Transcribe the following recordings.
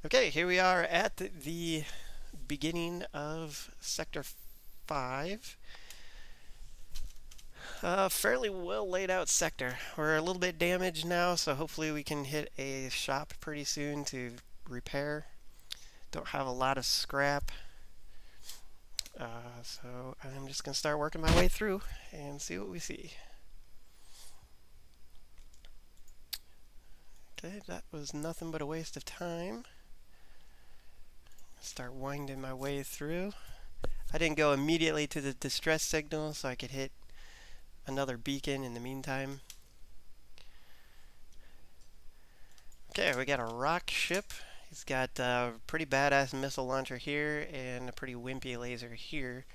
Okay, here we are at the beginning of Sector 5. Fairly well laid out sector. We're a little bit damaged now, so hopefully we can hit a shop pretty soon to repair. Don't have a lot of scrap, so I'm just going to start working my way through and see what we see. Okay, that was nothing but a waste of time. Start winding my way through. I didn't go immediately to the distress signal so I could hit another beacon in the meantime. Okay, we got a rock ship. He's got a pretty badass missile launcher here and a pretty wimpy laser here.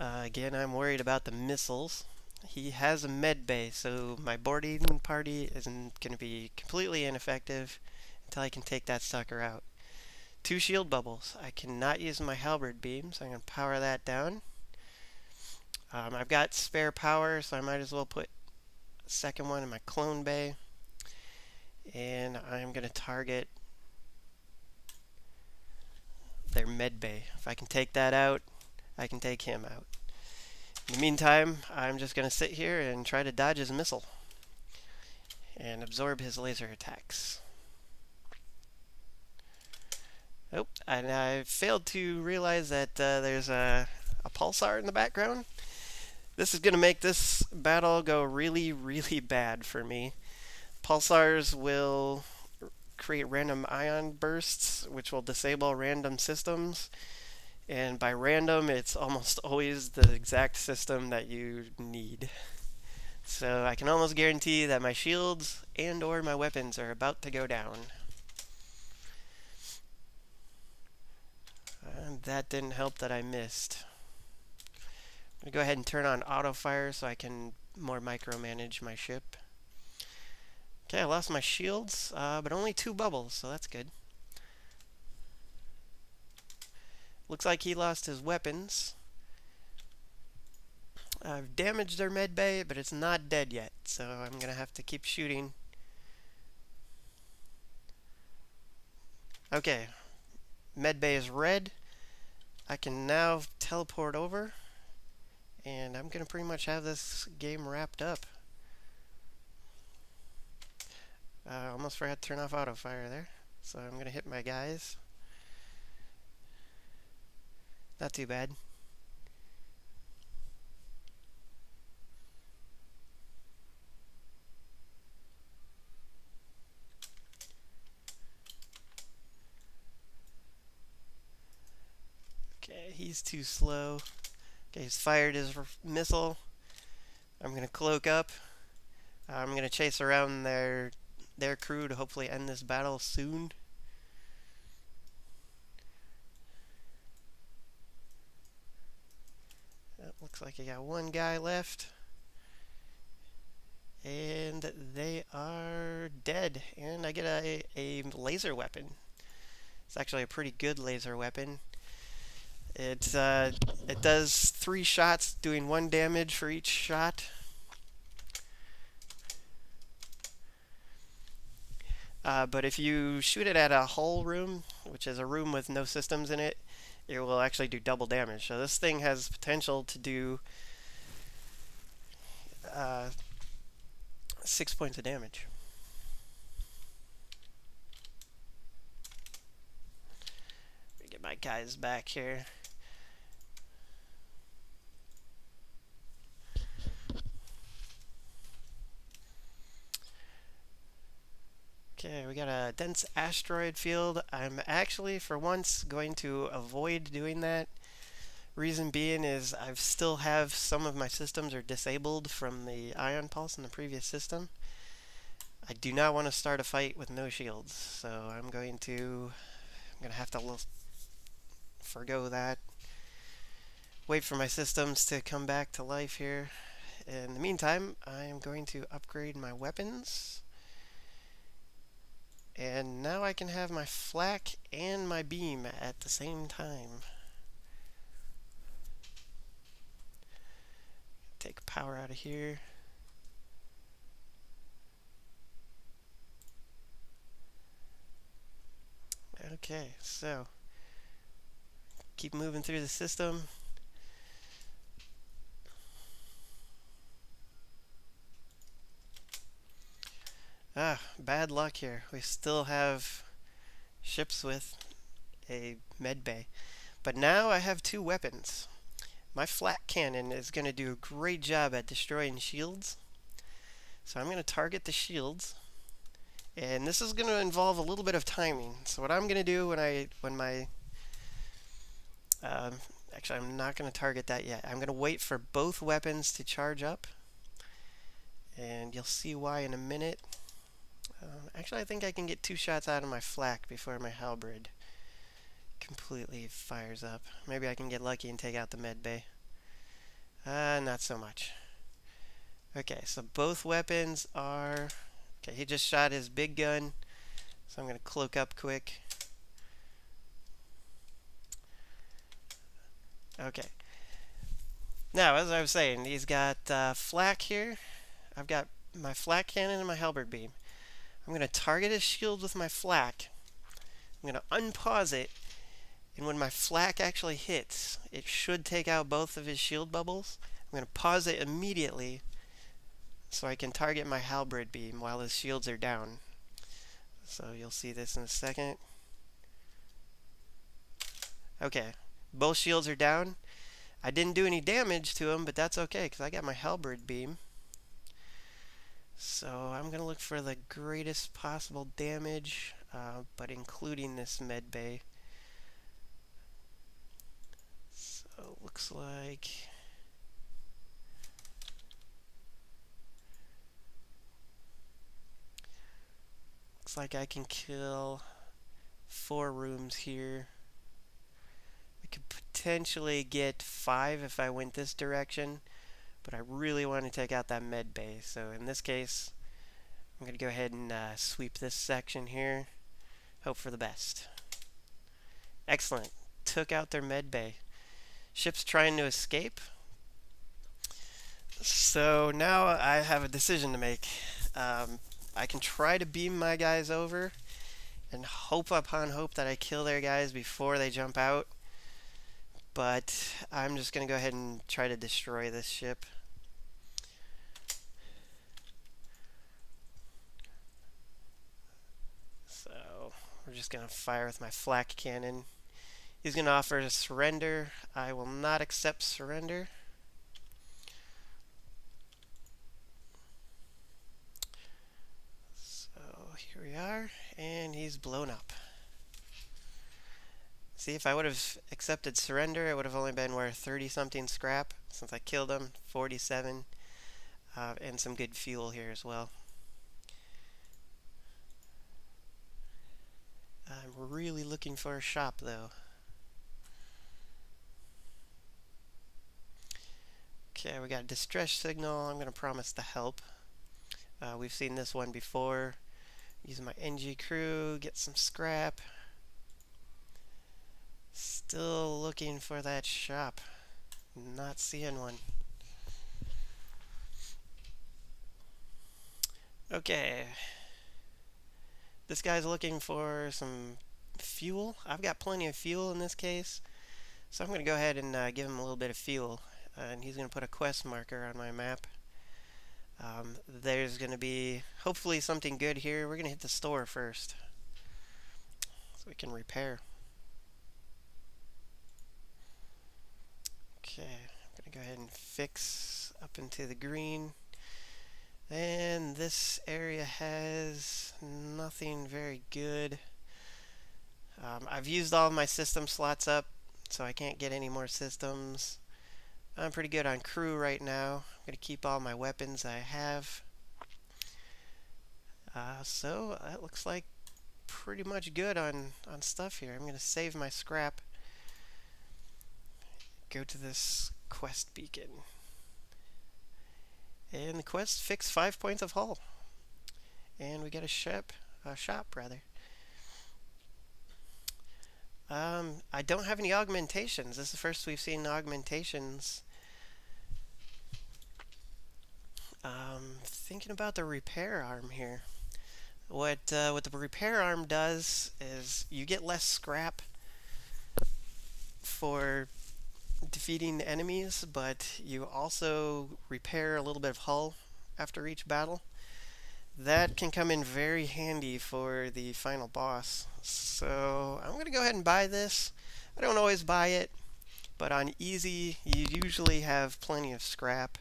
Again, I'm worried about the missiles. He has a med bay, so my boarding party isn't going to be completely ineffective until I can take that sucker out. 2 shield bubbles. I cannot use my halberd beam, so I'm going to power that down. I've got spare power, so I might as well put a second one in my clone bay. And I'm going to target their med bay. If I can take that out, I can take him out. In the meantime, I'm just going to sit here and try to dodge his missile and absorb his laser attacks. Oh, and I failed to realize that there's a pulsar in the background. This is going to make this battle go really, really bad for me. Pulsars will create random ion bursts, which will disable random systems. And by random, it's almost always the exact system that you need. So I can almost guarantee that my shields and or my weapons are about to go down. And that didn't help that I missed. I'm going to go ahead and turn on auto fire so I can more micromanage my ship. Okay, I lost my shields, but only 2 bubbles, so that's good. Looks like he lost his weapons. I've damaged their med bay, but it's not dead yet, so I'm going to have to keep shooting. Okay, med bay is red. I can now teleport over, and I'm going to pretty much have this game wrapped up. Almost forgot to turn off auto fire there, so I'm going to hit my guys. Not too bad. Okay, he's too slow. Okay, he's fired his missile. I'm going to cloak up. I'm going to chase around their crew to hopefully end this battle soon. Looks like I got one guy left. And they are dead. And I get a laser weapon. It's actually a pretty good laser weapon. It does 3 shots, doing 1 damage for each shot. But if you shoot it at a hull room, which is a room with no systems in it, it will actually do double damage. So this thing has potential to do 6 points of damage. Let me get my guys back here. Okay, we got a dense asteroid field. I'm actually, for once, going to avoid doing that. Reason being is I still have some of my systems are disabled from the ion pulse in the previous system. I do not want to start a fight with no shields, so I'm going to have to forgo that. Wait for my systems to come back to life here. In the meantime, I am going to upgrade my weapons. And now I can have my flak and my beam at the same time. Take power out of here. Okay, so keep moving through the system. Bad luck here. We still have ships with a med bay. But now I have two weapons. My flak cannon is going to do a great job at destroying shields. So I'm going to target the shields. And this is going to involve a little bit of timing. So what I'm going to do when my actually, I'm not going to target that yet. I'm going to wait for both weapons to charge up. And you'll see why in a minute. Actually, I think I can get 2 shots out of my flak before my halberd completely fires up. Maybe I can get lucky and take out the med bay. Not so much. Okay, so both weapons are... Okay, he just shot his big gun. So I'm going to cloak up quick. Okay. Now, as I was saying, he's got flak here. I've got my flak cannon and my halberd beam. I'm going to target his shield with my flak. I'm going to unpause it. And when my flak actually hits, it should take out both of his shield bubbles. I'm going to pause it immediately so I can target my halberd beam while his shields are down. So you'll see this in a second. Okay, both shields are down. I didn't do any damage to him, but that's okay because I got my halberd beam. So I'm going to look for the greatest possible damage, but including this med bay. So it looks like I can kill 4 rooms here. I could potentially get 5 if I went this direction, but I really want to take out that med bay. So in this case, I'm going to go ahead and sweep this section here. Hope for the best. Excellent. Took out their med bay. Ship's trying to escape. So now I have a decision to make. I can try to beam my guys over and hope upon hope that I kill their guys before they jump out. But I'm just going to go ahead and try to destroy this ship. So we're just going to fire with my flak cannon. He's going to offer a surrender. I will not accept surrender. So here we are, and he's blown up. See, if I would have accepted surrender, it would have only been worth 30-something scrap. Since I killed him, 47. And some good fuel here as well. I'm really looking for a shop, though. Okay, we got a distress signal. I'm going to promise to help. We've seen this one before. Using my NG crew, get some scrap. Still looking for that shop. Not seeing one. Okay. This guy's looking for some fuel. I've got plenty of fuel in this case. So I'm going to go ahead and give him a little bit of fuel. And he's going to put a quest marker on my map. There's going to be hopefully something good here. We're going to hit the store first so we can repair. Okay, I'm going to go ahead and fix up into the green. And this area has nothing very good. I've used all of my system slots up, so I can't get any more systems. I'm pretty good on crew right now. I'm going to keep all my weapons I have. So that looks like pretty much good on stuff here. I'm going to save my scrap. Go to this quest beacon. And the quest fixed 5 points of hull. And we get a shop rather. I don't have any augmentations. This is the first we've seen augmentations. Thinking about the repair arm here. What the repair arm does is you get less scrap for defeating enemies, but you also repair a little bit of hull after each battle. That can come in very handy for the final boss. So I'm going to go ahead and buy this. I don't always buy it, but on easy you usually have plenty of scrap.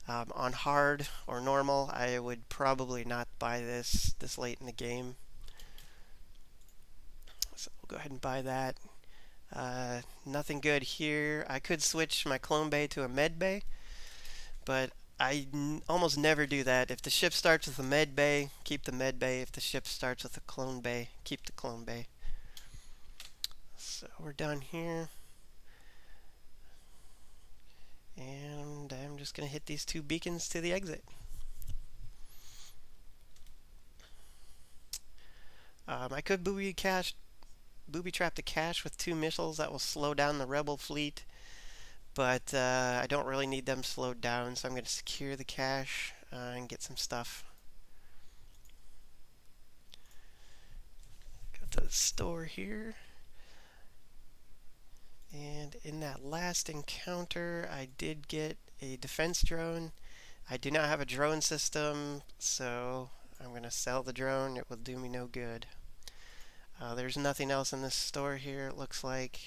On hard or normal, I would probably not buy this late in the game. So we'll go ahead and buy that. Nothing good here. I could switch my clone bay to a med bay, but almost never do that. If the ship starts with a med bay, keep the med bay. If the ship starts with a clone bay, keep the clone bay. So we're done here. And I'm just going to hit these 2 beacons to the exit. I could booby trap the cache with 2 missiles. That will slow down the rebel fleet, but I don't really need them slowed down, so I'm going to secure the cache and get some stuff. Go to the store here. And in that last encounter, I did get a defense drone. I do not have a drone system, so I'm going to sell the drone. It will do me no good. There's nothing else in this store here, it looks like.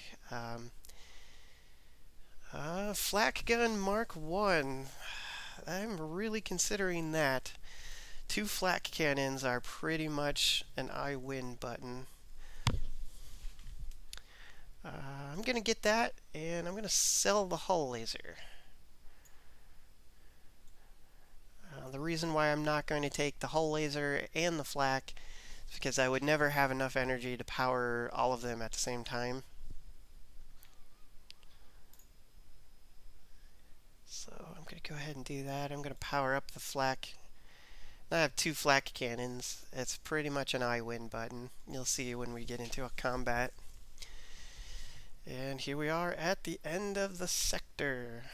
Flak gun Mark 1. I'm really considering that. 2 flak cannons are pretty much an I win button. I'm going to get that, and I'm going to sell the hull laser. The reason why I'm not going to take the hull laser and the flak is because I would never have enough energy to power all of them at the same time. So I'm going to go ahead and do that. I'm going to power up the flak. I have 2 flak cannons. It's pretty much an I win button. You'll see when we get into a combat. And here we are at the end of the sector.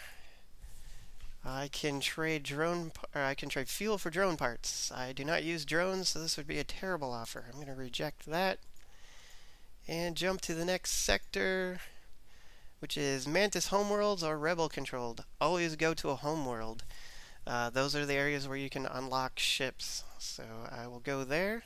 I can trade fuel for drone parts. I do not use drones, so this would be a terrible offer. I'm going to reject that and jump to the next sector, which is Mantis homeworlds or rebel controlled. Always go to a homeworld. Those are the areas where you can unlock ships. So I will go there.